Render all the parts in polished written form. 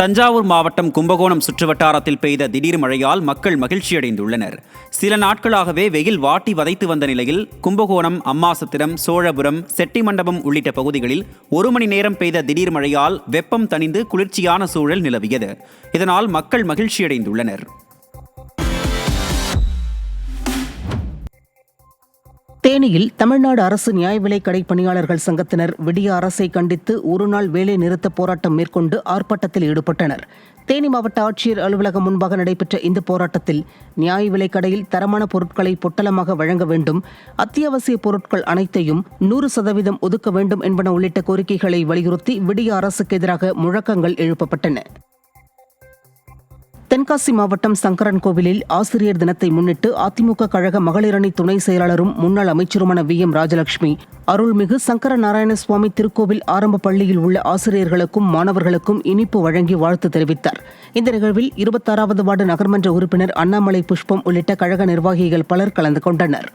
தஞ்சாவூர் மாவட்டம் கும்பகோணம் சுற்றுவட்டாரத்தில் பெய்த திடீர் மழையால் மக்கள் மகிழ்ச்சியடைந்துள்ளனர். சில நாட்களாகவே வெயில் வாட்டி வதைத்து வந்த நிலையில் கும்பகோணம், அம்மாசத்திரம், சோழபுரம், செட்டிமண்டபம் உள்ளிட்ட பகுதிகளில் 1 மணி நேரம் பெய்த திடீர் மழையால் வெப்பம் தணிந்து குளிர்ச்சியான சூழல் நிலவியது. இதனால் மக்கள் மகிழ்ச்சியடைந்துள்ளனர். தேனியில் தமிழ்நாடு அரசு நியாய விலைக் கடை பணியாளர்கள் சங்கத்தினர் விடிய அரசை கண்டித்து ஒருநாள் வேலை நிறுத்த போராட்டம் மேற்கொண்டு ஆர்ப்பாட்டத்தில் ஈடுபட்டனர். தேனி மாவட்ட ஆட்சியர் அலுவலகம் முன்பாக நடைபெற்ற இந்த போராட்டத்தில் நியாய விலைக் கடையில் தரமான பொருட்களை பொட்டலமாக வழங்க வேண்டும், அத்தியாவசிய பொருட்கள் அனைத்தையும் 100% ஒதுக்க வேண்டும் என்பன உள்ளிட்ட கோரிக்கைகளை வலியுறுத்தி விடிய அரசுக்கு எதிராக முழக்கங்கள் எழுப்பப்பட்டன. தென்காசி மாவட்டம் சங்கரன்கோவிலில் ஆசிரியர் தினத்தை முன்னிட்டு அதிமுக கழக மகளிரணி துணை செயலாளரும் முன்னாள் அமைச்சருமான VM ராஜலட்சுமி அருள்மிகு சங்கர நாராயண சுவாமி திருக்கோவில் ஆரம்ப பள்ளியில் உள்ள ஆசிரியர்களுக்கும் மாணவர்களுக்கும் இனிப்பு வழங்கி வாழ்த்து தெரிவித்தார். இந்த நிகழ்வில் 26வது வார்டு நகர்மன்ற உறுப்பினர் அண்ணாமலை புஷ்பம் உள்ளிட்ட கழக நிர்வாகிகள் பலர் கலந்து கொண்டனர்.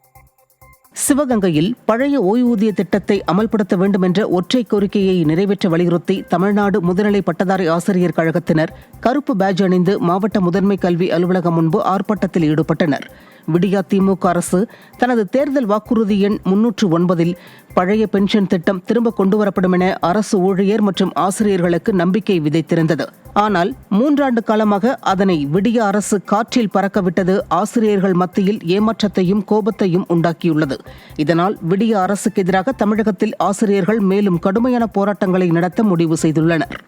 சிவகங்கையில் பழைய ஓய்வூதிய திட்டத்தை அமல்படுத்த வேண்டும் என்ற ஒற்றை கோரிக்கையை நிறைவேற்ற வலியுறுத்தி தமிழ்நாடு முதுநிலை பட்டதாரி ஆசிரியர் கழகத்தினர் கருப்பு பேட்ஜ் அணிந்து மாவட்ட முதன்மை கல்வி அலுவலகம் முன்பு ஆர்ப்பாட்டத்தில் ஈடுபட்டனர். விடியா திமுக அரசு தனது தேர்தல் வாக்குறுதி எண் 309 பழைய பென்ஷன் திட்டம் திரும்ப கொண்டுவரப்படும் என அரசு ஊழியர் மற்றும் ஆசிரியர்களுக்கு நம்பிக்கை விதைத்திருந்தது. ஆனால் 3 ஆண்டு காலமாக அதனை விடிய அரசு காற்றில் பறக்கவிட்டது ஆசிரியர்கள் மத்தியில் ஏமாற்றத்தையும் கோபத்தையும் உண்டாக்கியுள்ளது. இதனால் விடிய அரசுக்கு எதிராக தமிழகத்தில் ஆசிரியர்கள் மேலும் கடுமையான போராட்டங்களை நடத்த முடிவு செய்துள்ளனர்.